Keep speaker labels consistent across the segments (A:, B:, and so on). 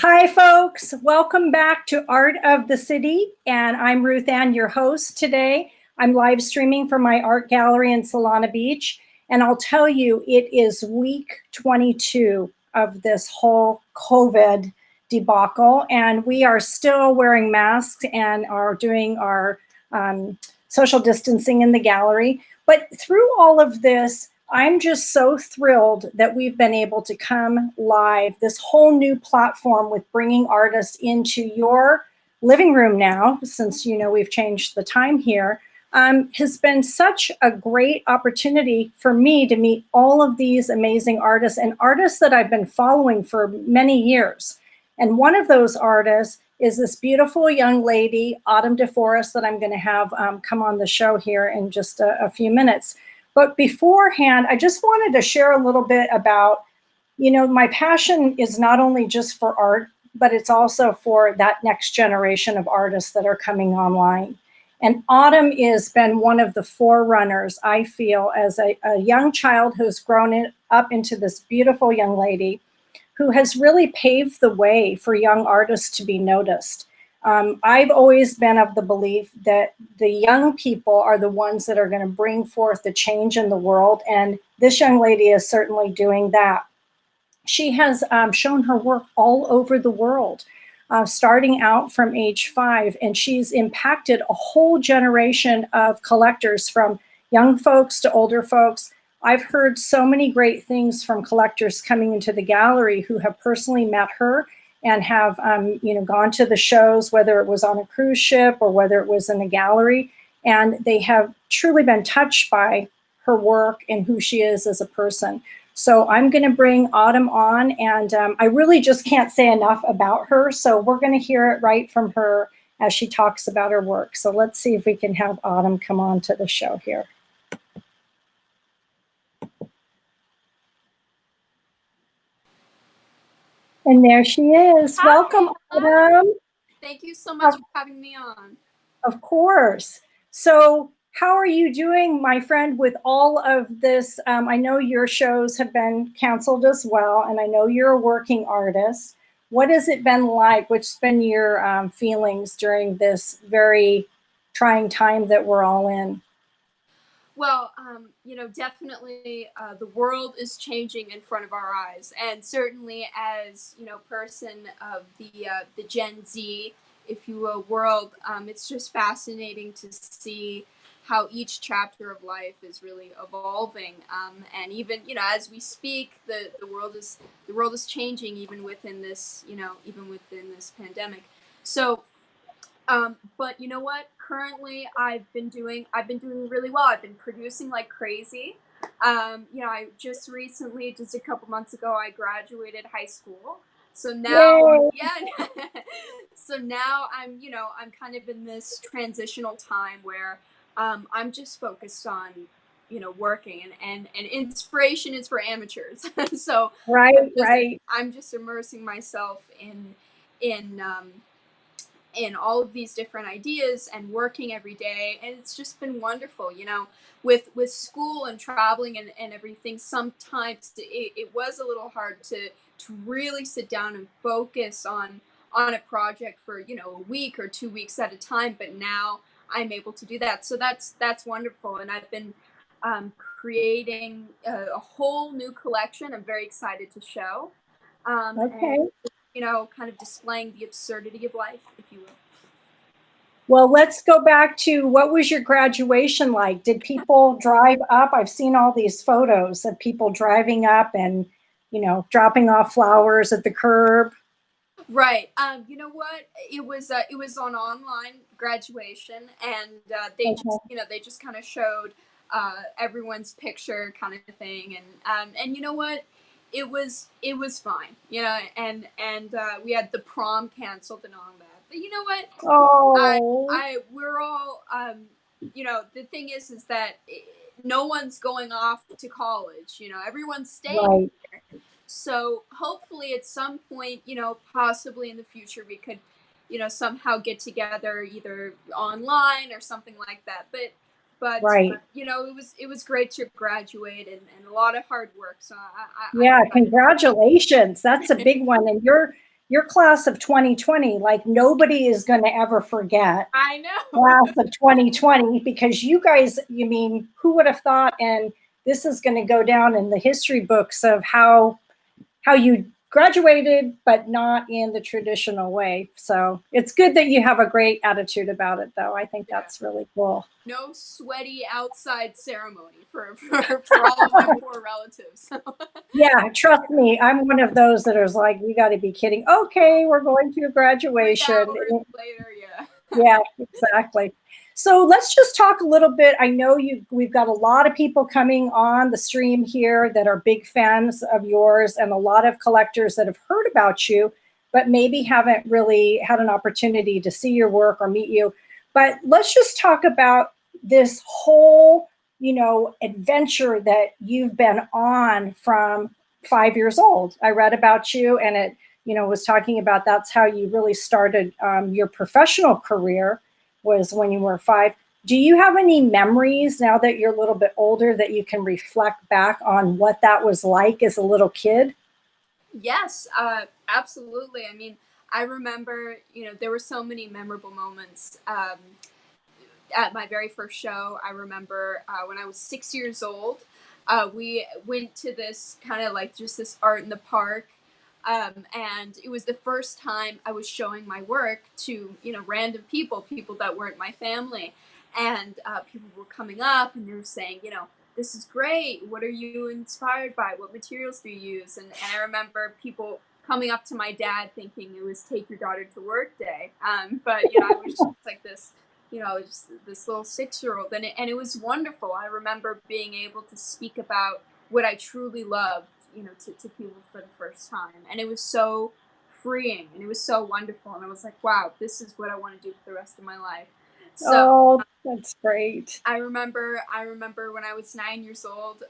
A: Hi, folks. Welcome back to Art of the City. And I'm Ruth-Ann, your host today. I'm live streaming from my art gallery in Solana Beach. And I'll tell you, it is week 22 of this whole COVID debacle. And we are still wearing masks and are doing our social distancing in the gallery. But through all of this, I'm just so thrilled that we've been able to come live, this whole new platform with bringing artists into your living room now, since we've changed the time here, has been such a great opportunity for me to meet all of these amazing artists and artists that I've been following for many years. And one of those artists is this beautiful young lady, Autumn DeForest, that I'm going to have come on the show here in just a few minutes. But beforehand, I just wanted to share a little bit about, my passion is not only just for art, but it's also for that next generation of artists that are coming online. And Autumn has been one of the forerunners, I feel, as a young child who's grown up into this beautiful young lady who has really paved the way for young artists to be noticed. I've always been of the belief that the young people are the ones that are going to bring forth the change in the world. And this young lady is certainly doing that. She has shown her work all over the world, starting out from age 5. And she's impacted a whole generation of collectors, from young folks to older folks. I've heard so many great things from collectors coming into the gallery who have personally met her and have gone to the shows, whether it was on a cruise ship or whether it was in a gallery, and they have truly been touched by her work and who she is as a person. So I'm going to bring Autumn on, and I really just can't say enough about her. So we're going to hear it right from her as she talks about her work. So let's see if we can have Autumn come on to the show here. And there she is.
B: Hi.
A: Welcome, Autumn.
B: Thank you so much for having me on.
A: Of course. So how are you doing, my friend, with all of this? I know your shows have been canceled as well, and I know you're a working artist. What has it been like? What's been your feelings during this very trying time that we're all in?
B: Well, definitely the world is changing in front of our eyes, and certainly as person of the Gen Z, if you will, world, it's just fascinating to see how each chapter of life is really evolving, and even as we speak, the world is changing even within this pandemic. So. But you know what? Currently, I've been doing really well. I've been producing like crazy. I just recently, just a couple months ago, I graduated high school. So now,
A: Yay.
B: yeah. So now I'm kind of in this transitional time where I'm just focused on working, and inspiration is for amateurs. So
A: Right.
B: I'm just immersing myself in in all of these different ideas and working every day, and it's just been wonderful. With school and traveling and everything, sometimes it was a little hard to really sit down and focus on a project for a week or 2 weeks at a time, but now I'm able to do that, so that's wonderful. And I've been creating a whole new collection I'm very excited to show,
A: Okay.
B: and kind of displaying the absurdity of life, if you will.
A: Well, let's go back to, what was your graduation like? Did people drive up? I've seen all these photos of people driving up and, dropping off flowers at the curb.
B: Right. You know what? It was on online graduation, and
A: Okay.
B: they just kind of showed everyone's picture, kind of thing, and you know what? It was fine. And we had the prom canceled and all that. But you know what?
A: Oh,
B: We're all the thing is that no one's going off to college. Everyone's staying
A: right.
B: here. So hopefully at some point, possibly in the future, we could, somehow get together either online or something like that. But
A: Right.
B: it was great to graduate, and a lot of hard work. So I'm
A: Yeah,
B: excited.
A: congratulations. That's a big one. And your class of 2020, like nobody is going to ever forget
B: I know.
A: class of 2020, because you guys, you mean, who would have thought? And this is going to go down in the history books of how you graduated, but not in the traditional way. So it's good that you have a great attitude about it, though. I think that's really cool.
B: No sweaty outside ceremony for all of my poor relatives.
A: Yeah, trust me, I'm one of those that is like, you got to be kidding. Okay, we're going to a
B: 3
A: graduation.
B: hours later, yeah.
A: Yeah, exactly. So let's just talk a little bit. I know we've got a lot of people coming on the stream here that are big fans of yours, and a lot of collectors that have heard about you, but maybe haven't really had an opportunity to see your work or meet you. But let's just talk about this whole, adventure that you've been on from 5 years old. I read about you, and it was talking about that's how you really started your professional career, was when you were 5. Do you have any memories now that you're a little bit older that you can reflect back on what that was like as a little kid?
B: Yes, absolutely. I mean, I remember, there were so many memorable moments. At my very first show, I remember when I was 6 years old, we went to this kind of like just this art in the park. And it was the first time I was showing my work to, random people that weren't my family. And people were coming up and they were saying, this is great. What are you inspired by? What materials do you use? And I remember people coming up to my dad thinking it was take your daughter to work day. But, I was just like this, just this little 6-year-old. And it was wonderful. I remember being able to speak about what I truly loved, to people for the first time. And it was so freeing and it was so wonderful. And I was like, wow, this is what I want to do for the rest of my life. So
A: Oh, that's great.
B: I remember when I was 9 years old,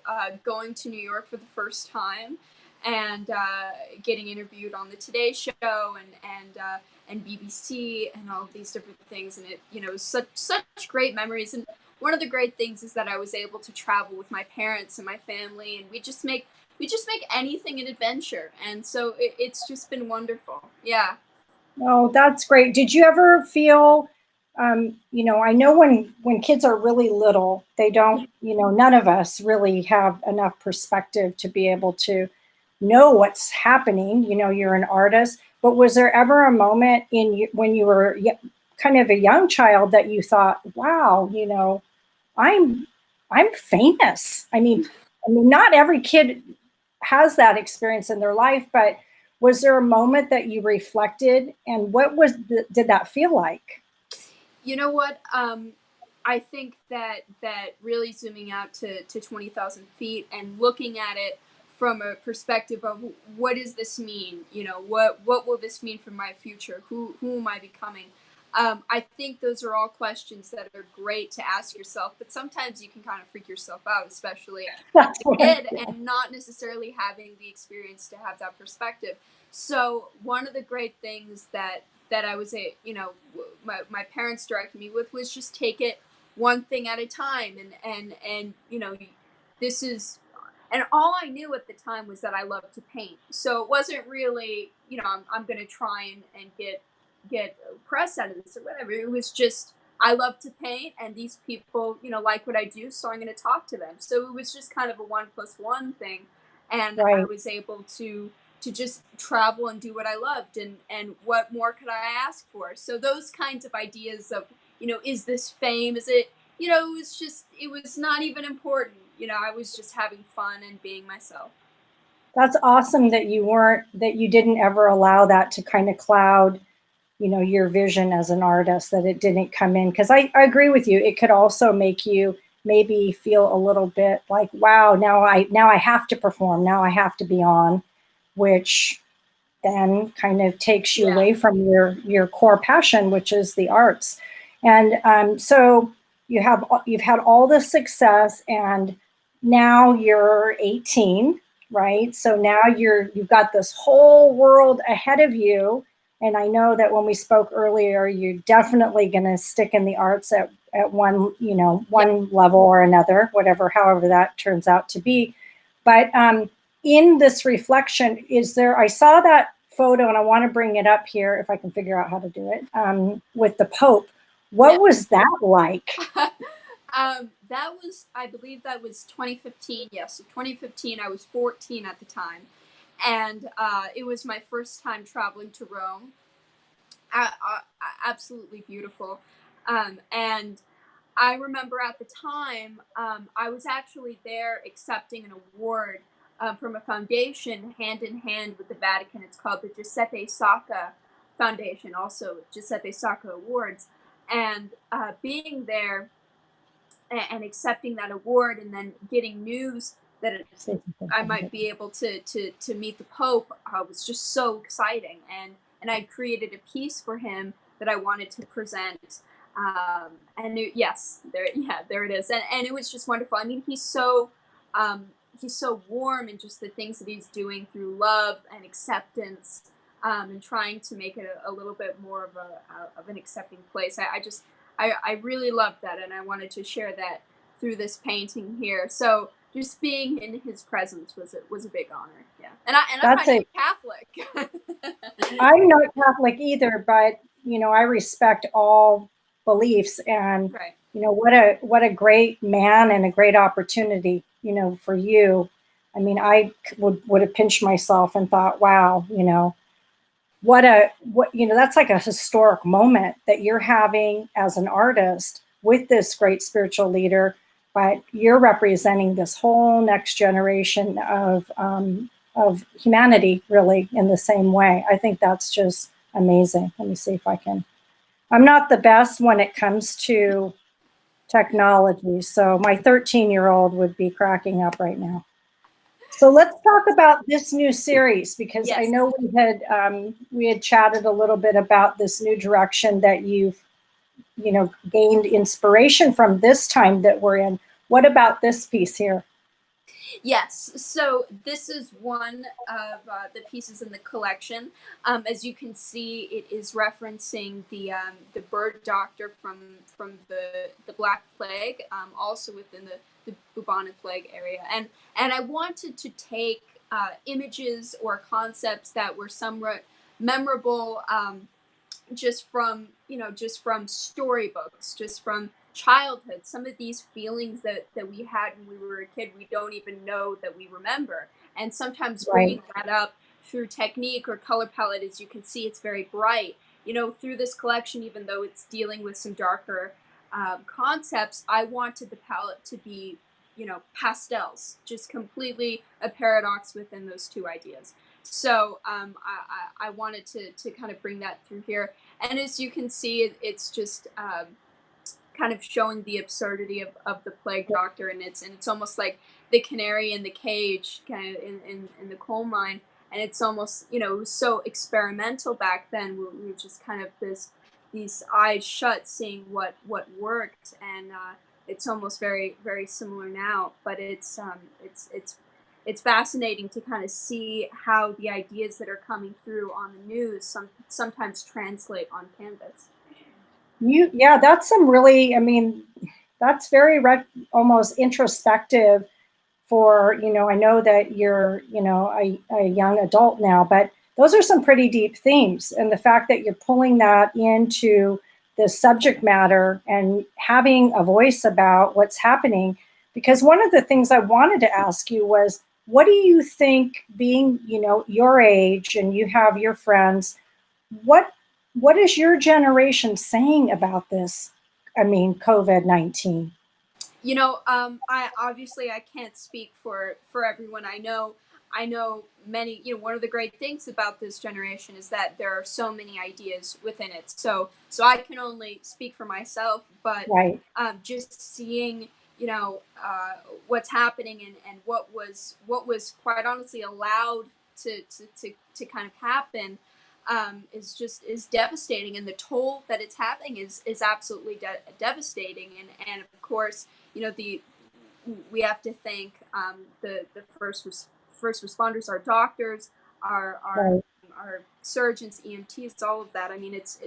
B: going to New York for the first time and getting interviewed on the Today Show and BBC and all of these different things. And it was such great memories. And one of the great things is that I was able to travel with my parents and my family, and we just make anything an adventure. And so it's just been wonderful. Yeah.
A: Oh, that's great. Did you ever feel, I know when kids are really little, they don't, none of us really have enough perspective to be able to know what's happening. You're an artist, but was there ever a moment when you were kind of a young child that you thought, wow, I'm I'm famous? I mean, not every kid has that experience in their life, but was there a moment that you reflected, and did that feel like?
B: You know what? I think that really zooming out to 20,000 feet and looking at it from a perspective of what does this mean? What will this mean for my future? Who am I becoming? I think those are all questions that are great to ask yourself, but sometimes you can kind of freak yourself out, especially as
A: That's
B: a
A: what
B: kid and not necessarily having the experience to have that perspective. So one of the great things that I was my parents directed me with was just take it one thing at a time, and this is, and all I knew at the time was that I loved to paint. So it wasn't really, I'm going to try and get press out of this or whatever. It was just, I love to paint, and these people, like what I do, so I'm going to talk to them. So it was just kind of a 1+1 thing, and I
A: right.
B: was able to just travel and do what I loved, and what more could I ask for? So those kinds of ideas of, is this fame? Is it, it was not even important. I was just having fun and being myself.
A: That's awesome that you didn't ever allow that to kind of cloud, your vision as an artist, that it didn't come in. Because I agree with you. It could also make you maybe feel a little bit like, wow, now I have to perform. Now I have to be on, which then kind of takes you
B: Yeah.
A: away from your core passion, which is the arts. And so you've had all this success, and now you're 18, right? So now you've got this whole world ahead of you. And I know that when we spoke earlier, you're definitely going to stick in the arts at one, one level or another, however that turns out to be. But in this reflection, I saw that photo, and I want to bring it up here if I can figure out how to do it, with the Pope. What
B: Yeah.
A: was that like?
B: That was, I believe that was 2015. Yes, so 2015. I was 14 at the time, and it was my first time traveling to Rome. Absolutely beautiful. And I remember at the time, I was actually there accepting an award from a foundation hand in hand with the Vatican. It's called the Giuseppe Sacca Foundation, also Giuseppe Sacca Awards. And being there and accepting that award, and then getting news that I might be able to meet the Pope was just so exciting. And I created a piece for him that I wanted to present. And yes, there it is. And it was just wonderful. I mean, um, he's so warm in just the things that he's doing through love and acceptance, and trying to make it a little bit more of an accepting place. I really loved that, and I wanted to share that through this painting here. So just being in his presence was a big honor. Yeah, and I'm
A: That's
B: not even
A: a
B: Catholic.
A: I'm not Catholic either, but I respect all beliefs, and
B: Right.
A: what a great man and a great opportunity, for you. I mean, I would have pinched myself and thought, wow, that's like a historic moment that you're having as an artist with this great spiritual leader, but you're representing this whole next generation of humanity, really, in the same way. I think that's just amazing. Let me see if I can. I'm not the best when it comes to technology, so my 13-year-old would be cracking up right now. So let's talk about this new series, because I
B: Yes.
A: know we had chatted a little bit about this new direction that you've gained inspiration from this time that we're in. What about this piece here?
B: Yes, so this is one of the pieces in the collection. As you can see, it is referencing the bird doctor from the Black Plague, also within the bubonic plague area. And I wanted to take images or concepts that were somewhat memorable, just from storybooks, just from childhood. Some of these feelings that we had when we were a kid, we don't even know that we remember. And sometimes
A: Right.
B: bringing that up through technique or color palette, as you can see, it's very bright. Through this collection, even though it's dealing with some darker concepts, I wanted the palette to be, pastels, just completely a paradox within those two ideas. So I wanted to kind of bring that through here. And as you can see, it's just kind of showing the absurdity of the plague doctor, and it's almost like the canary in the cage, kind of in the coal mine. And it's almost, it was so experimental back then. We were just kind of these eyes shut, seeing what worked. And it's almost very very similar now, but it's fascinating to kind of see how the ideas that are coming through on the news sometimes translate on canvas.
A: Yeah, that's some really, I mean, that's very almost introspective for, I know that you're, a young adult now, but those are some pretty deep themes. And the fact that you're pulling that into the subject matter and having a voice about what's happening. Because one of the things I wanted to ask you was, what do you think, being, your age and you have your friends, what what is your generation saying about this? I mean, COVID-19.
B: I can't speak for everyone. I know many. One of the great things about this generation is that there are so many ideas within it. So I can only speak for myself, but
A: Right.
B: just seeing, what's happening, and what was quite honestly allowed to kind of happen, is devastating, and the toll that it's having is absolutely devastating. And of course, the we have to thank the first responders, our doctors, our our
A: Right.
B: our surgeons, EMTs, all of that. I mean, it's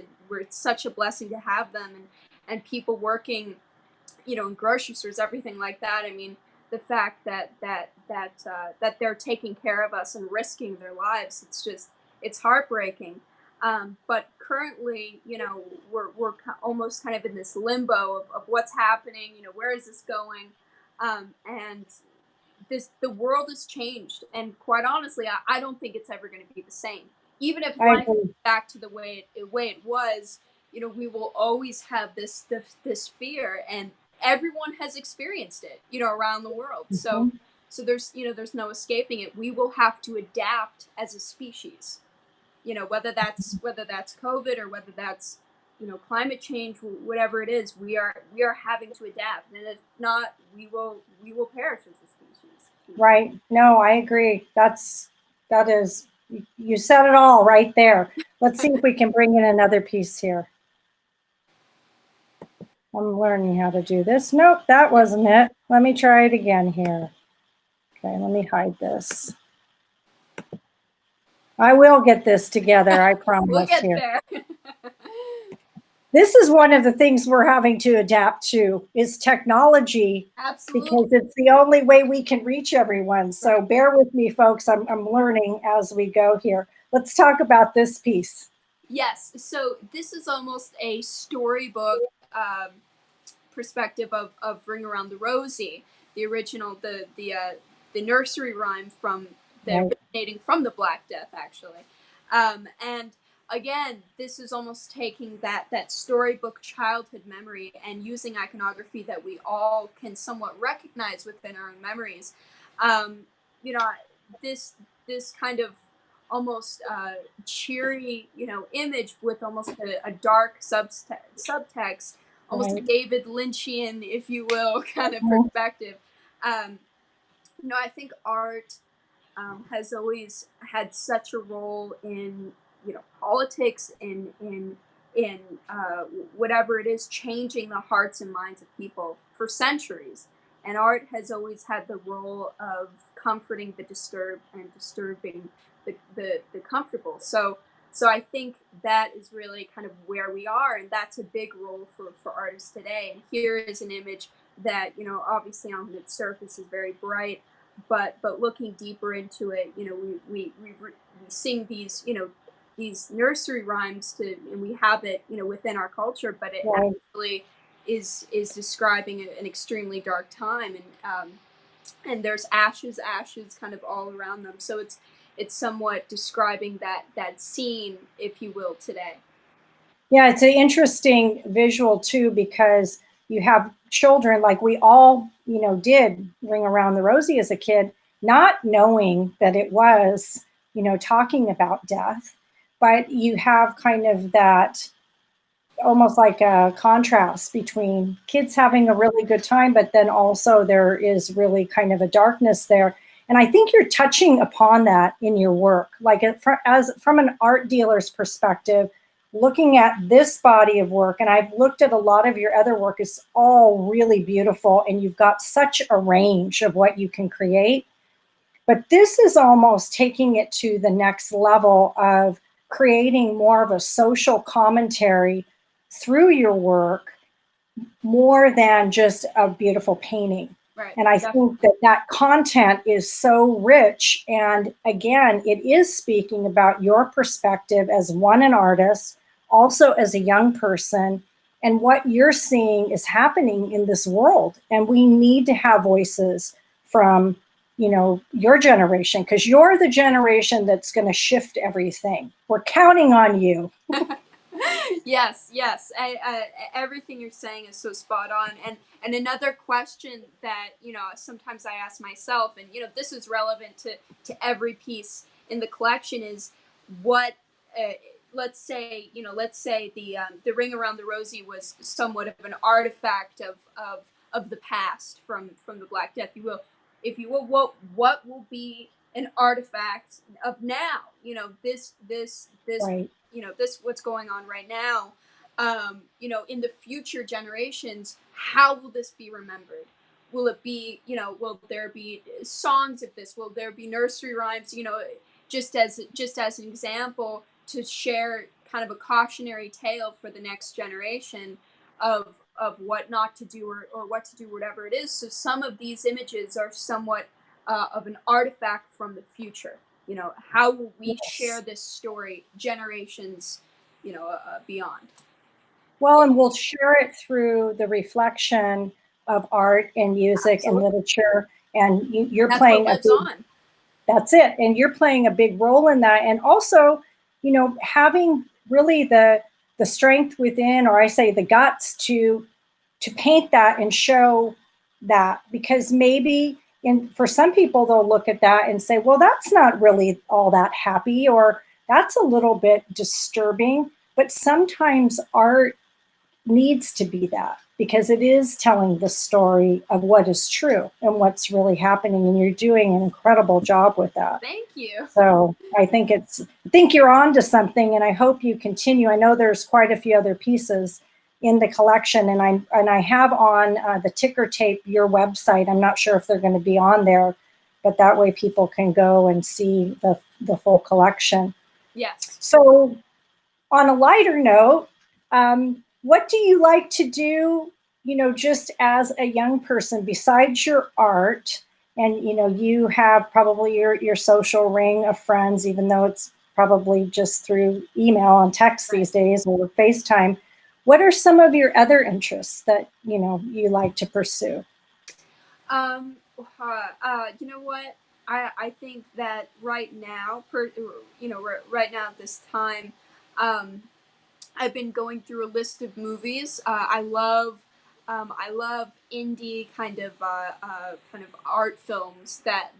B: such a blessing to have them, and people working, in grocery stores, everything like that. I mean, the fact that they're taking care of us and risking their lives, it's heartbreaking. But currently, you know, we're almost kind of in this limbo of what's happening. You know, where is this going? And the world has changed, and quite honestly, I don't think it's ever going to be the same. Even if
A: I
B: life goes
A: agree.
B: back to the way it was, you know, we will always have this fear, and everyone has experienced it, you know, around the world. So
A: Mhm.
B: there's, you know, there's no escaping it. We will have to adapt as a species, you know, whether that's COVID, or whether that's, you know, climate change, whatever it is, we are having to adapt, and if not, we will perish as a species, you know.
A: Right. No, I agree. That is, you said it all right there. Let's see if we can bring in another piece here. I'm learning how to do this. Nope, that wasn't it. Let me try it again here. Okay, let me hide this. I will get this together, I
B: We'll
A: promise
B: get
A: here.
B: there.
A: This is one of the things we're having to adapt to is technology
B: Absolutely.
A: because it's the only way we can reach everyone.
B: Right.
A: So bear with me, folks. I'm learning as we go here. Let's talk about this piece.
B: Yes. So this is almost a storybook perspective of Ring Around the Rosie, the original, the nursery rhyme from the
A: Right,
B: originating from the Black Death, actually. And again, this is almost taking that storybook childhood memory and using iconography that we all can somewhat recognize within our own memories. Um, you know, this kind of almost cheery, you know, image with almost a dark subtext, almost a
A: right.
B: David Lynchian, if you will, kind of
A: Mhm.
B: perspective. Um, you know, I think art has always had such a role in, you know, politics, in whatever it is, changing the hearts and minds of people for centuries. And art has always had the role of comforting the disturbed and disturbing the comfortable. So I think that is really kind of where we are, and that's a big role for artists today. And here is an image that, you know, obviously on its surface is very bright, but looking deeper into it, you know, we sing these, you know, these nursery rhymes to, and we have it, you know, within our culture, but it
A: Right.
B: actually is describing an extremely dark time, and there's ashes kind of all around them. So it's somewhat describing that scene, if you will, today.
A: Yeah, it's an interesting visual too because you have children like we all, did ring around the rosy as a kid, not knowing that it was, talking about death, but you have kind of that almost like a contrast between kids having a really good time, but then also there is really kind of a darkness there. And I think you're touching upon that in your work, like as from an art dealer's perspective, looking at this body of work. And I've looked at a lot of your other work; is all really beautiful, and you've got such a range of what you can create. But this is almost taking it to the next level of creating more of a social commentary through your work more than just a beautiful painting.
B: Right.
A: And I think
B: Definitely.
A: that content is so rich. And again, it is speaking about your perspective as one, an artist, also as a young person, and what you're seeing is happening in this world. And we need to have voices from, your generation, because you're the generation that's going to shift everything. We're counting on you.
B: Yes, yes. Everything you're saying is so spot on. And another question that, you know, sometimes I ask myself, and, you know, this is relevant to every piece in the collection, is what. Let's say the ring around the rosy was somewhat of an artifact of the past from the Black Death. You will, if you will, what will be an artifact of now? You know, this
A: Right.
B: you know, this what's going on right now. You know, in the future generations, how will this be remembered? Will it be, you know, will there be songs of this? Will there be nursery rhymes? You know, just as an example, to share kind of a cautionary tale for the next generation of what not to do, or what to do, whatever it is. So some of these images are somewhat of an artifact from the future. how will we share
A: Yes.
B: this story generations, beyond?
A: Well, and we'll share it through the reflection of art and music and
B: Absolutely.
A: literature. And you're
B: That's what
A: playing a
B: lives
A: big,
B: on.
A: that's it. And you're playing a big role in that. And also, having really the strength within, or I say the guts to paint that and show that, because maybe for some people they'll look at that and say, well, that's not really all that happy, or that's a little bit disturbing. But sometimes art needs to be that, because it is telling the story of what is true and what's really happening, and you're doing an incredible job with that.
B: Thank you.
A: So I think you're on to something, and I hope you continue. I know there's quite a few other pieces in the collection, and I have on the ticker tape your website. I'm not sure if they're going to be on there, but that way people can go and see the full collection.
B: Yes.
A: So on a lighter note, what do you like to do, just as a young person besides your art? And, you have probably your social ring of friends, even though it's probably just through email and text
B: Right.
A: these days or FaceTime. What are some of your other interests that, you like to pursue?
B: You know what? I think that right now, right now at this time, um, I've been going through a list of movies. I love indie kind of art films that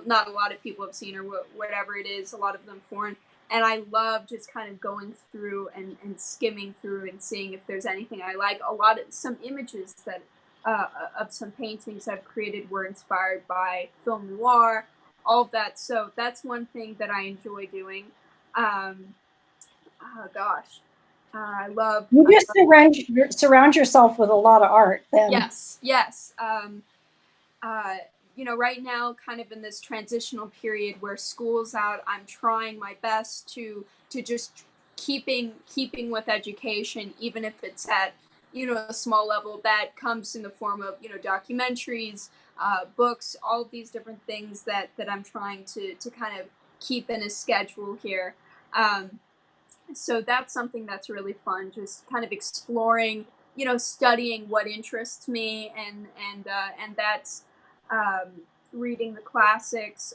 B: not a lot of people have seen, or whatever it is. A lot of them foreign, and I love just kind of going through and skimming through and seeing if there's anything I like. Some images that of some paintings I've created were inspired by film noir, all of that. So that's one thing that I enjoy doing. Um, Oh gosh, I love.
A: You just surround yourself with a lot of art then.
B: Yes, yes. Uh, right now, kind of in this transitional period where school's out, I'm trying my best to just keeping with education, even if it's at a small level. That comes in the form of documentaries, books, all of these different things that I'm trying to kind of keep in a schedule here. Um, so that's something that's really fun, just kind of exploring, studying what interests me, and that's um, reading the classics,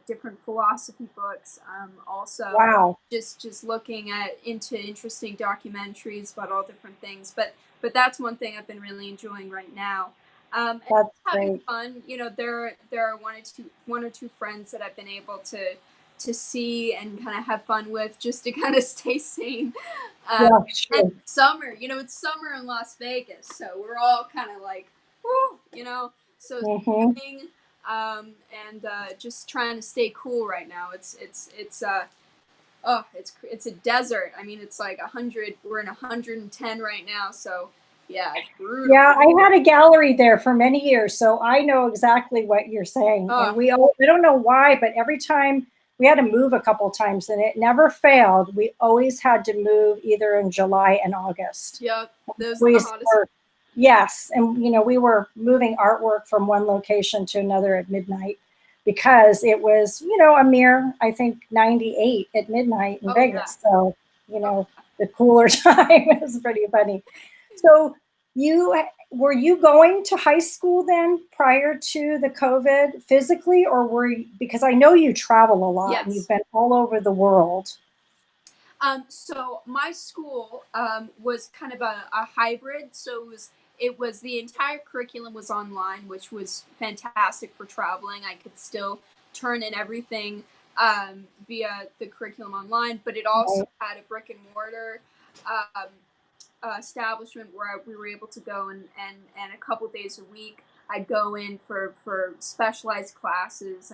B: different philosophy books, also
A: Wow,
B: just looking at into interesting documentaries about all different things. But that's one thing I've been really enjoying right now. And
A: that's
B: having
A: great.
B: fun. There are one or two friends that I've been able to see and kind of have fun with, just to kind of stay sane. Um,
A: Yeah,
B: and
A: sure.
B: summer, it's summer in Las Vegas, so we're all kind of like, whoo. So
A: Hmm.
B: swimming, and just trying to stay cool right now. It's a desert. I mean, it's like 100. We're in 110 right now, so yeah, it's brutal.
A: Yeah, I had a gallery there for many years, so I know exactly what you're saying. And
B: Oh,
A: I don't know why, but every time we had to move a couple times and it never failed. We always had to move either in July and August.
B: yep, those are the
A: Always
B: hottest.
A: yes. And, we were moving artwork from one location to another at midnight because it was, a mere, I think, 98 at midnight in
B: Oh yeah.
A: Vegas. So,
B: Oh,
A: the cooler time. It was pretty funny. So you were you going to high school then prior to the COVID physically, or were you, because I know you travel a lot and you've
B: yes.
A: been all over the world.
B: So my school was kind of a hybrid. So it was the entire curriculum was online, which was fantastic for traveling. I could still turn in everything via the curriculum online, but it also
A: Right?
B: had a brick and mortar um, establishment where we were able to go, and a couple days a week I'd go in for specialized classes,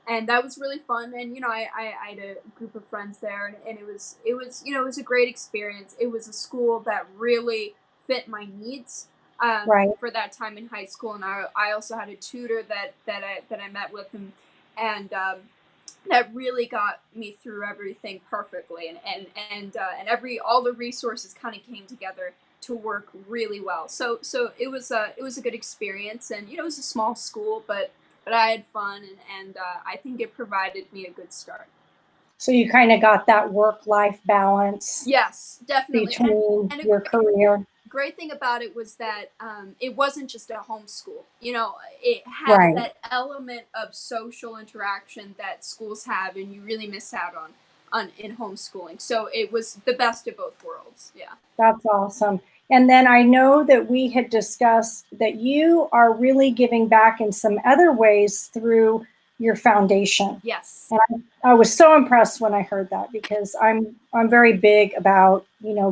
B: and that was really fun. And I had a group of friends there, and it was a great experience. It was a school that really fit my needs
A: Right.
B: for that time in high school, and I also had a tutor that I met with, and that really got me through everything perfectly, and all the resources kind of came together to work really well. So it was a good experience, and it was a small school, but but I had fun, and I think it provided me a good start.
A: So you kind of got that work-life balance
B: Yes, definitely.
A: between
B: And a
A: your career.
B: great thing about it was that it wasn't just a homeschool. You know, it had
A: Right.
B: that element of social interaction that schools have, and you really miss out on in homeschooling. So it was the best of both worlds. Yeah.
A: That's awesome. And then I know that we had discussed that you are really giving back in some other ways through your foundation.
B: Yes.
A: And I was so impressed when I heard that, because I'm very big about,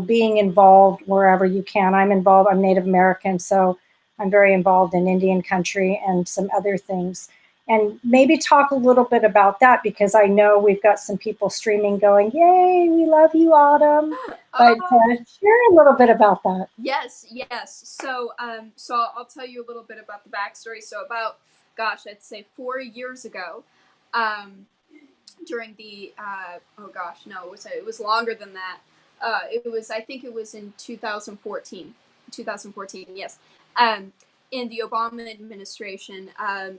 A: being involved wherever you can. I'm involved, I'm Native American, so I'm very involved in Indian country and some other things. And maybe talk a little bit about that, because I know we've got some people streaming going, yay, we love you, Autumn. But
B: Oh,
A: share a little bit about that.
B: yes, yes. So I'll tell you a little bit about the backstory. So about, gosh, I'd say 4 years ago, um, during the oh gosh, no, it was longer than that. I think it was in 2014. 2014, yes. Um, in the Obama administration,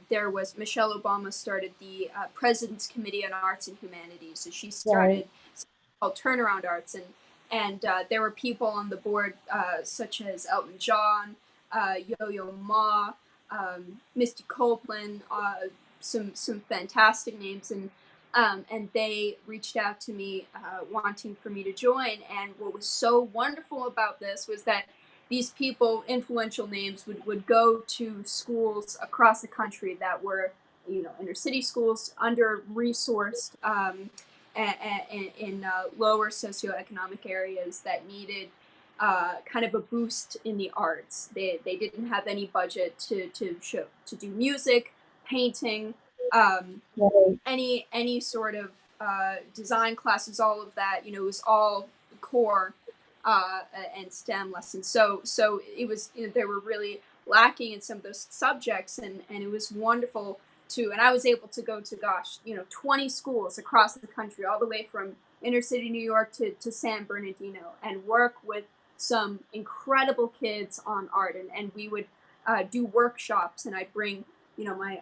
B: there was Michelle Obama started the President's Committee on Arts and Humanities. So she
A: Right.
B: started something called Turnaround Arts, and there were people on the board such as Elton John, Yo-Yo Ma, Misty Copeland, some fantastic names, and they reached out to me wanting for me to join. And what was so wonderful about this was that these people, influential names, would go to schools across the country that were, inner city schools, under resourced, in lower socioeconomic areas that needed kind of a boost in the arts. They didn't have any budget to do music, painting,
A: Right.
B: any sort of design classes, all of that. It was all core and STEM lessons. So it was, they were really lacking in some of those subjects, and it was wonderful to. And I was able to go to, gosh, 20 schools across the country, all the way from inner city New York to San Bernardino, and work with some incredible kids on art, and we would do workshops, and I'd bring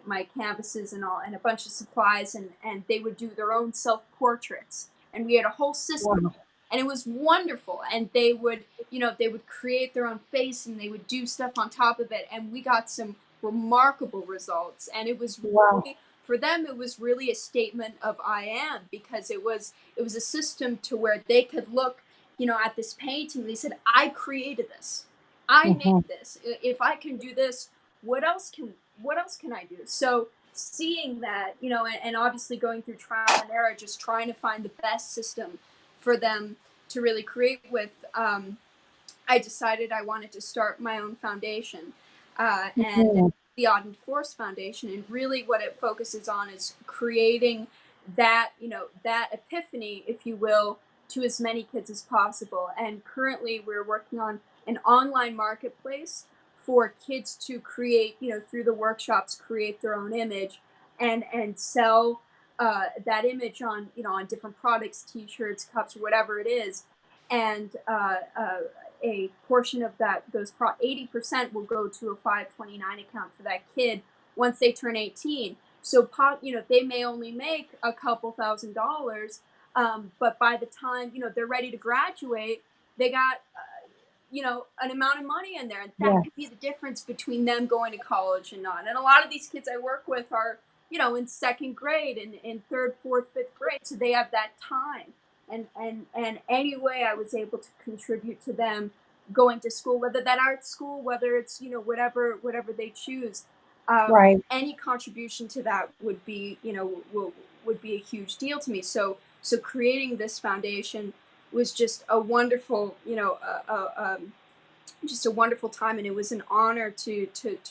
B: my canvases and all, and a bunch of supplies, and they would do their own self portraits, and we had a whole system,
A: Wow.
B: and it was wonderful. And they would create their own face, and they would do stuff on top of it, and we got some remarkable results. And it was
A: Wow.
B: really, for them, it was really a statement of I am, because it was a system to where they could look at this painting. They said, I created this, I made
A: Hmm.
B: this. If I can do this, what else can I do? So seeing that, and obviously going through trial and error, just trying to find the best system for them to really create with, I decided I wanted to start my own foundation, and
A: Hmm.
B: the Auden Force Foundation. And really, what it focuses on is creating that epiphany, if you will, to as many kids as possible. And currently, we're working on an online marketplace for kids to create, through the workshops, create their own image, and sell that image on different products, T-shirts, cups, whatever it is. And a portion of those 80% will go to a 529 account for that kid once they turn 18. So they may only make a couple $1,000s, but by the time they're ready to graduate, they got an amount of money in there, and that
A: Yeah.
B: could be the difference between them going to college and not. And a lot of these kids I work with are in second grade and in third, fourth, fifth grade, so they have that time. And any way I was able to contribute to them going to school, whether that art school, whether it's whatever they choose,
A: Right.
B: any contribution to that would be a huge deal to me. So creating this foundation was just a wonderful, just a wonderful time, and it was an honor to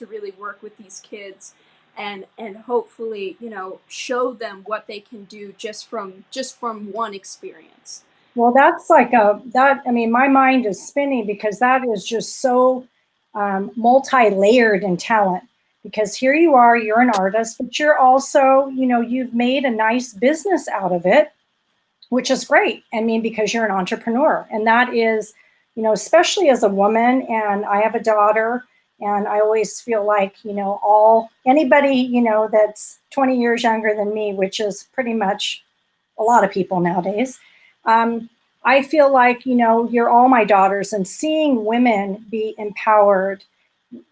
B: really work with these kids, and hopefully show them what they can do just from one experience.
A: Well, that's like I mean, my mind is spinning, because that is just so multi-layered in talent. Because here you are, you're an artist, but you're also, you've made a nice business out of it, which is great. I mean, because you're an entrepreneur, and that is, especially as a woman, and I have a daughter, And I always feel like, anybody, that's 20 years younger than me, which is pretty much a lot of people nowadays. Um, I feel like, you're all my daughters, and seeing women be empowered,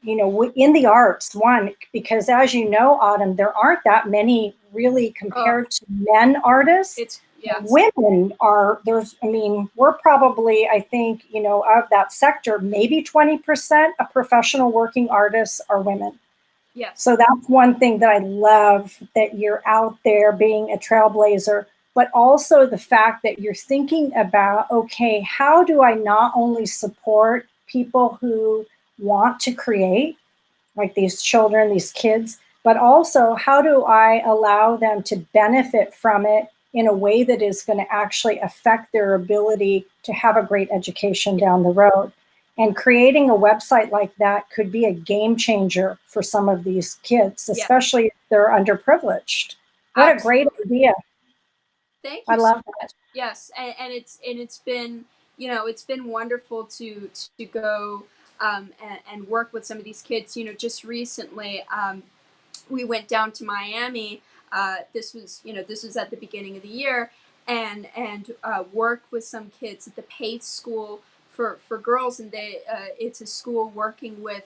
A: in the arts, one, because as you know, Autumn, there aren't that many really
B: Oh,
A: compared to men artists.
B: it's yes,
A: Women are, we're probably, I think, of that sector, maybe 20% of professional working artists are women.
B: yes,
A: So that's one thing that I love, that you're out there being a trailblazer, but also the fact that you're thinking about, okay, how do I not only support people who want to create, like these children, these kids, but also how do I allow them to benefit from it in a way that is going to actually affect their ability to have a great education down the road. And creating a website like that could be a game changer for some of these kids,
B: yeah,
A: especially if they're underprivileged. What a great
B: absolutely.
A: idea.
B: Thank
A: I
B: you so
A: love that.
B: much. Yes, and it's been, it's been wonderful to go and work with some of these kids. Just recently, we went down to Miami. This was at the beginning of the year, and worked with some kids at the Pace School for girls, and it's a school working with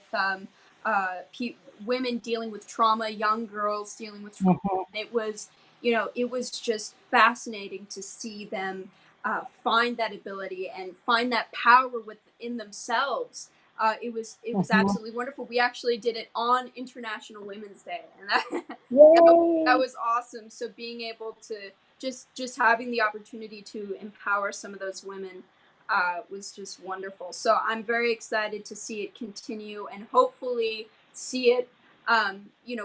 B: women dealing with trauma, young girls dealing with trauma.
A: Mhm,
B: It was just fascinating to see them find that ability and find that power within themselves. It was
A: mhm.
B: absolutely wonderful. We actually did it on International Women's Day, and that
A: Yay.
B: was awesome. So being able to just having the opportunity to empower some of those women was just wonderful. So I'm very excited to see it continue and hopefully see it.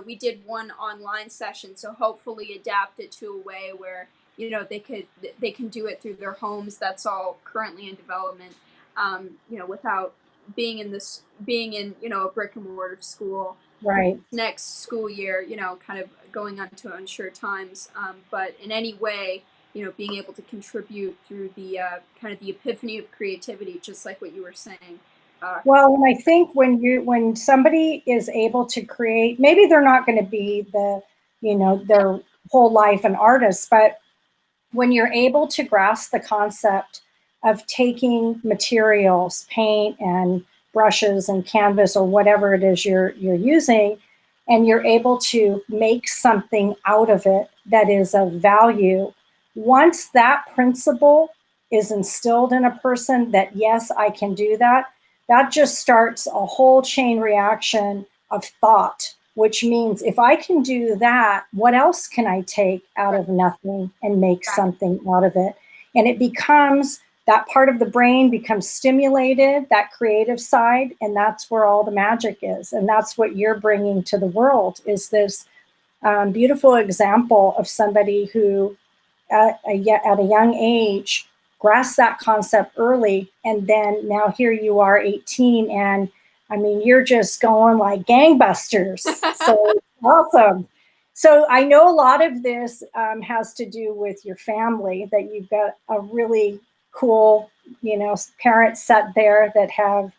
B: We did one online session, so hopefully adapt it to a way where they can do it through their homes. That's all currently in development. Without being in a brick and mortar school for
A: Right.
B: this next school year, kind of going on to unsure times. But in any way, being able to contribute through the kind of the epiphany of creativity, just like what you were saying. Uh,
A: Well, and I think when somebody is able to create, maybe they're not going to be their whole life an artist, but when you're able to grasp the concept of taking materials, paint and brushes and canvas or whatever it is you're using, and you're able to make something out of it that is of value, once that principle is instilled in a person that yes, I can do that, that just starts a whole chain reaction of thought, which means if I can do that, what else can I take out
B: right,
A: of nothing and make
B: exactly.
A: something out of it? And it becomes, that part of the brain becomes stimulated, that creative side, and that's where all the magic is. And that's what you're bringing to the world, is this beautiful example of somebody who at a young age grasp that concept early, and then now here you are 18, and you're just going like gangbusters, so awesome. So I know a lot of this has to do with your family, that you've got a really cool parent set there that have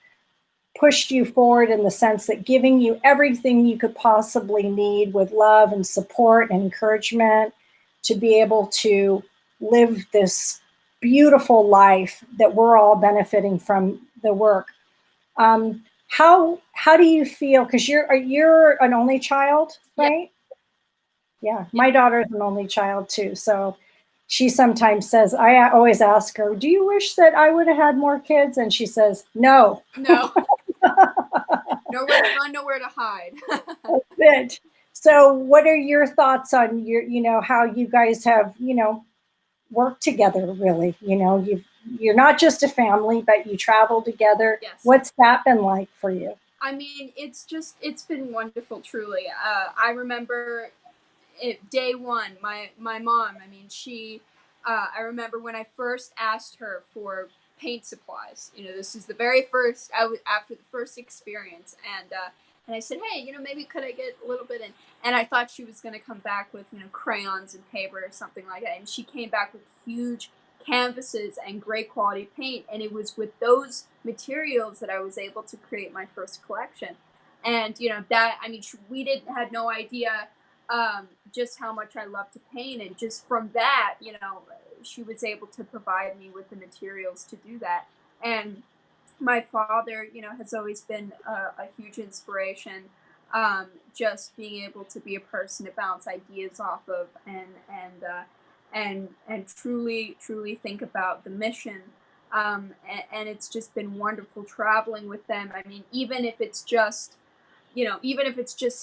A: pushed you forward in the sense that giving you everything you could possibly need with love and support and encouragement to be able to live this beautiful life that we're all benefiting from the work. How do you feel? Because you're an only child,
B: Yeah,
A: right? Yeah,
B: yeah,
A: my daughter's an only child too. So she sometimes says, I always ask her, "Do you wish that I would have had more kids?" And she says, "No."
B: no, nowhere to run, nowhere to hide.
A: Good. So, what are your thoughts on how you guys have, worked together? Really, you're not just a family, but you travel together.
B: Yes.
A: What's that been like for you?
B: I mean, it's been wonderful, truly. I remember day one, my mom. I mean, I remember when I first asked her for paint supplies. This is the very first. After the first experience, and I said, hey, maybe could I get a little bit in? And I thought she was going to come back with crayons and paper or something like that. And she came back with huge canvases and great quality paint. And it was with those materials that I was able to create my first collection. And that, I mean, we didn't had no idea just how much I love to paint, and just from that, she was able to provide me with the materials to do that. And my father, has always been a huge inspiration. Just being able to be a person to bounce ideas off of, and truly think about the mission. And it's just been wonderful traveling with them. I mean, even if it's just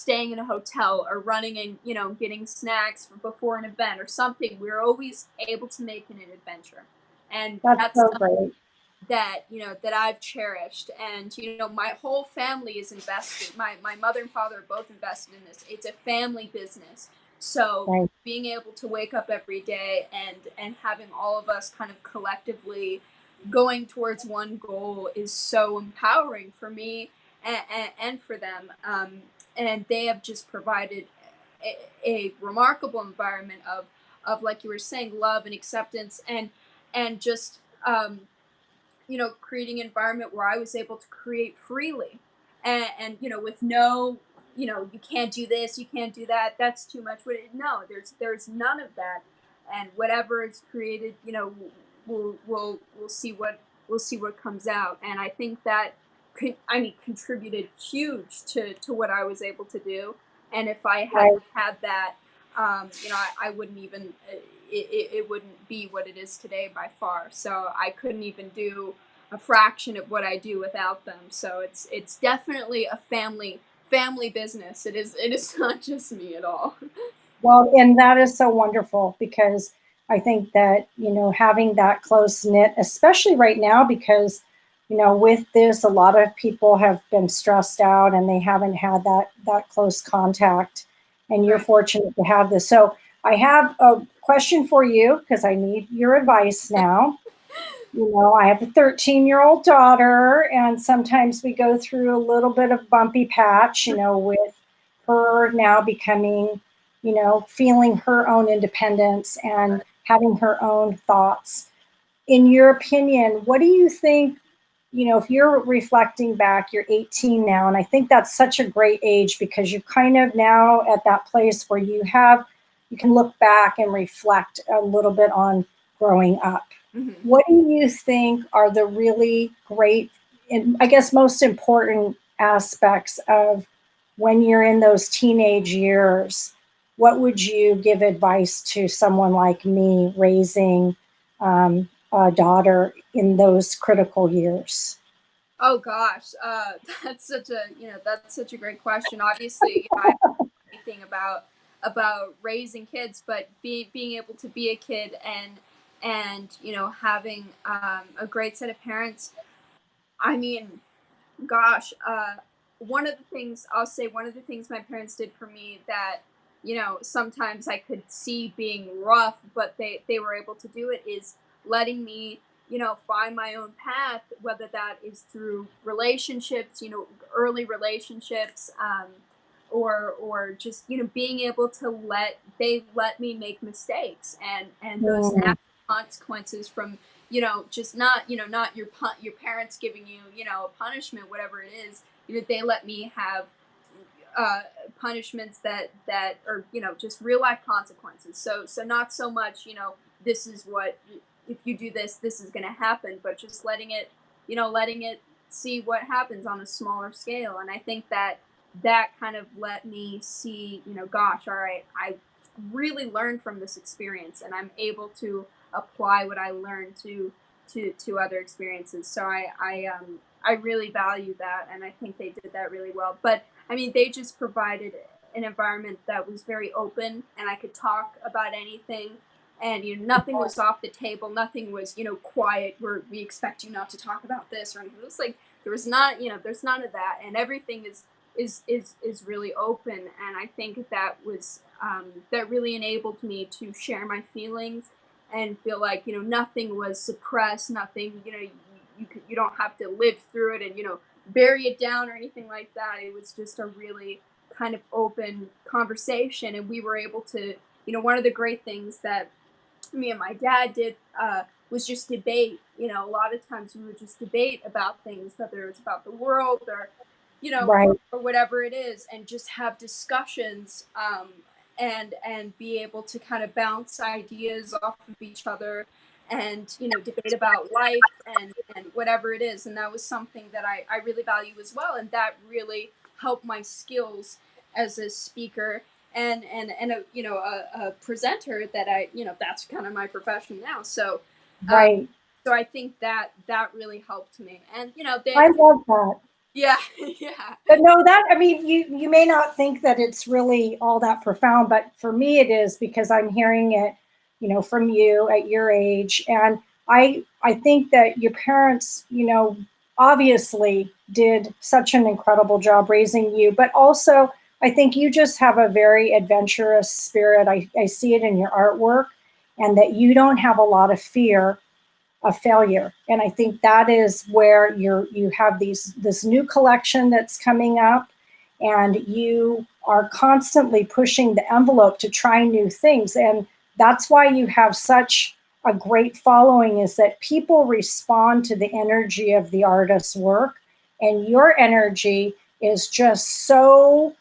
B: staying in a hotel or running and getting snacks before an event or something, we're always able to make it an adventure. And
A: That's
B: that's
A: so great.
B: that I've cherished. And my whole family is invested. My mother and father are both invested in this. It's a family business. So
A: Right.
B: being able to wake up every day and having all of us kind of collectively going towards one goal is so empowering for me, and for them. And they have just provided a remarkable environment of, like you were saying, love and acceptance, and just creating an environment where I was able to create freely, and with no, you can't do this, you can't do that, that's too much. But no, there's none of that. And whatever is created, we'll see what comes out. And I think that contributed huge to what I was able to do. And if I
A: Right.
B: hadn't had that, I wouldn't even, it wouldn't be what it is today by far. So I couldn't even do a fraction of what I do without them. So it's definitely a family business. It is not just me at all.
A: Well, and that is so wonderful because I think that, having that close knit, especially right now, because, with this, a lot of people have been stressed out and they haven't had that close contact. And you're
B: Right.
A: fortunate to have this. So I have a question for you because I need your advice now. I have a 13-year-old daughter, and sometimes we go through a little bit of bumpy patch, with her now becoming, feeling her own independence and having her own thoughts. In your opinion, what do you think? If you're reflecting back, you're 18 now, and I think that's such a great age because you're kind of now at that place where you can look back and reflect a little bit on growing up.
B: Hmm.
A: What do you think are the really great, and I guess most important aspects of when you're in those teenage years? What would you give advice to someone like me raising a daughter in those critical years?
B: Oh gosh, that's such a great question. Obviously, I don't know anything about raising kids, but being able to be a kid, and having a great set of parents. I mean, gosh, one of the things my parents did for me that sometimes I could see being rough, but they were able to do it, is letting me find my own path, whether that is through relationships, early relationships, or just being able to let me make mistakes, and those
A: Mm,
B: consequences from just not your parents giving you a punishment, whatever it is. They let me have uh punishments that are just real life consequences. So not so much this is what, if you do this is going to happen, but just letting it see what happens on a smaller scale. And I think that kind of let me see, gosh, all right, I really learned from this experience, and I'm able to apply what I learned to other experiences. So I really value that, and I think they did that really well. But I mean, they just provided an environment that was very open, and I could talk about anything, and nothing was off the table. Nothing was quiet where we expect you not to talk about this or anything. It was like there's none of that, and everything is really open. And I think that really enabled me to share my feelings and feel like nothing was suppressed, nothing, you don't have to live through it and bury it down or anything like that. It was just a really kind of open conversation, and we were able to, one of the great things that me and my dad did was just debate. A lot of times we would just debate about things, whether it's about the world, or
A: Right.
B: or whatever it is, and just have discussions, and be able to kind of bounce ideas off of each other, and debate about life, and whatever it is. And that was something that I really value as well, and that really helped my skills as a speaker, and a presenter, that that's kind of my profession now. So um,
A: Right.
B: so I think that really helped me. And
A: I love that.
B: yeah, yeah.
A: But no, that, I mean, you may not think that it's really all that profound, but for me it is, because I'm hearing it, from you at your age. And I think that your parents, obviously did such an incredible job raising you, but also I think you just have a very adventurous spirit. I see it in your artwork, and that you don't have a lot of fear a failure. And I think that is where you have this new collection that's coming up, and you are constantly pushing the envelope to try new things. And that's why you have such a great following, is that people respond to the energy of the artist's work. And your energy is just so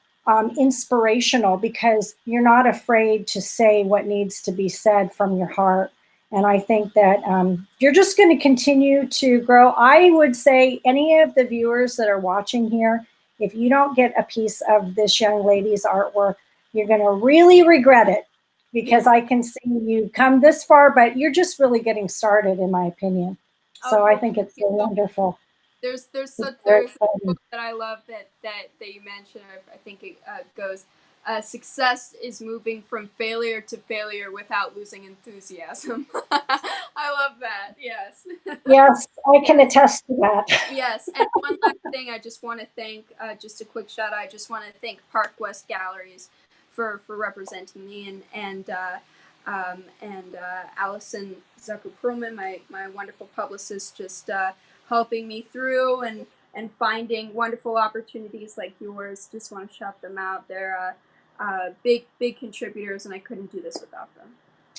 A: inspirational, because you're not afraid to say what needs to be said from your heart. And I think that you're just going to continue to grow. I would say any of the viewers that are watching here, if you don't get a piece of this young lady's artwork, you're going to really regret it, because I can see you've come this far, but you're just really getting started, in my opinion. So I think it's so wonderful.
B: There's a quote that I love that you mentioned. I think it goes, success is moving from failure to failure without losing enthusiasm. I love that. Yes.
A: Yes, I can attest to that.
B: Yes, and one last thing, I just want to thank, just a quick shout out. I just want to thank Park West Galleries for representing me, and Allison Zucker-Perlman, my wonderful publicist, just helping me through, and finding wonderful opportunities like yours. Just want to shout them out. They're big contributors, and I couldn't do this without them.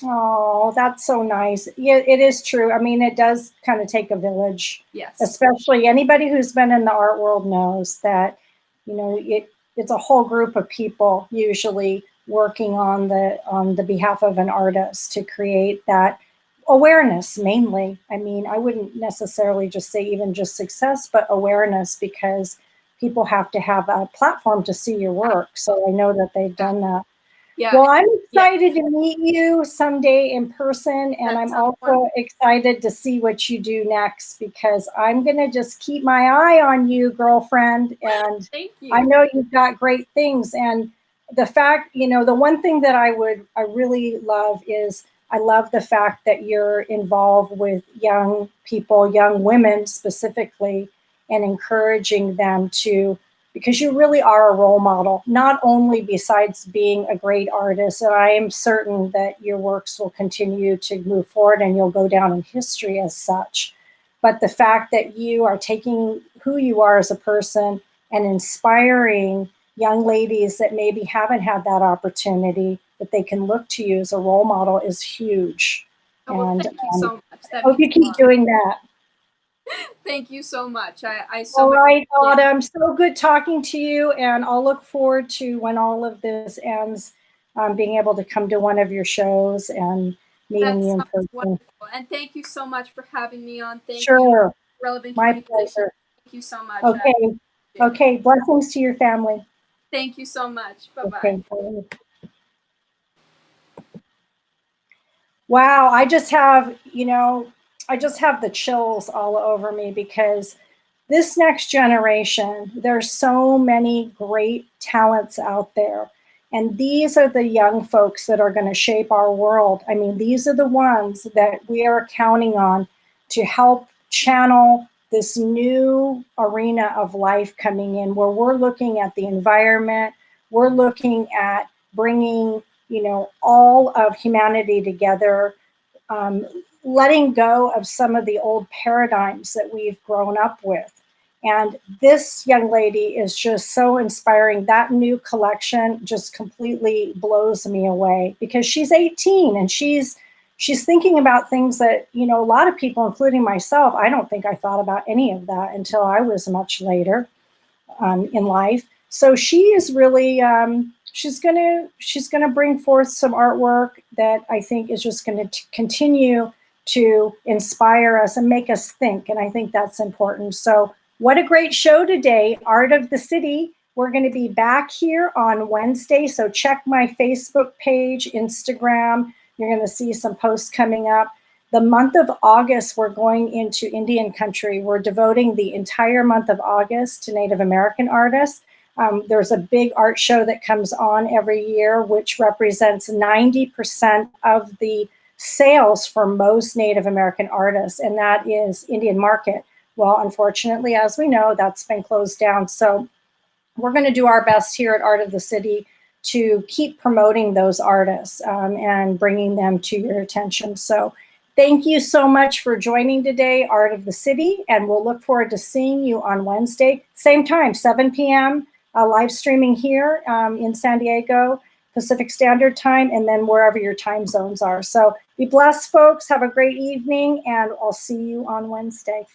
A: Oh, that's so nice. Yeah, it is true. I mean, it does kind of take a village.
B: Yes.
A: Especially anybody who's been in the art world knows that, it's a whole group of people usually working on the behalf of an artist to create that awareness mainly. I mean, I wouldn't necessarily just say even just success, but awareness, because people have to have a platform to see your work. So I know that they've done that.
B: Yeah.
A: Well, I'm excited to meet you someday in person, and I'm also excited to see what you do next, because I'm going to just keep my eye on you, girlfriend, and
B: Thank you.
A: I know you've got great things. And the fact, the one thing that I really love is, I love the fact that you're involved with young people, young women specifically, and encouraging them to, because you really are a role model, not only besides being a great artist, and I am certain that your works will continue to move forward and you'll go down in history as such, but the fact that you are taking who you are as a person and inspiring young ladies that maybe haven't had that opportunity, that they can look to you as a role model, is huge.
B: Oh, well,
A: And
B: thank you so much.
A: I hope you keep doing that.
B: Thank you so much. I so
A: all
B: much.
A: right, Autumn. So good talking to you, and I'll look forward to, when all of this ends, being able to come to one of your shows and meeting you in person.
B: Wonderful. And thank you so much for having me on. Thank
A: Sure.
B: you. Relevant
A: My
B: Communication.
A: pleasure.
B: Thank you so much.
A: Okay. Okay. Blessings to your family.
B: Thank you so much. Bye-bye.
A: Okay. Bye. Wow, I just have the chills all over me, because this next generation, there's so many great talents out there. And these are the young folks that are going to shape our world. I mean, these are the ones that we are counting on to help channel this new arena of life coming in, where we're looking at the environment, we're looking at bringing, all of humanity together, letting go of some of the old paradigms that we've grown up with. And this young lady is just so inspiring. That new collection just completely blows me away, because she's 18 and she's thinking about things that, a lot of people, including myself, I don't think I thought about any of that until I was much later. in life. So she is really, she's gonna bring forth some artwork that I think is just gonna continue to inspire us and make us think. And I think that's important. So what a great show today, Art of the City. We're going to be back here on Wednesday. So check my Facebook page, Instagram. You're going to see some posts coming up. The month of August, we're going into Indian country. We're devoting the entire month of August to Native American artists. There's a big art show that comes on every year, which represents 90% of the sales for most Native American artists, and that is Indian Market. Well, unfortunately, as we know, that's been closed down. So we're going to do our best here at Art of the City to keep promoting those artists and bringing them to your attention. So thank you so much for joining today, Art of the City, and we'll look forward to seeing you on Wednesday, same time, 7 p.m., live streaming here in San Diego, Pacific Standard Time, and then wherever your time zones are. So be blessed, folks. Have a great evening, and I'll see you on Wednesday.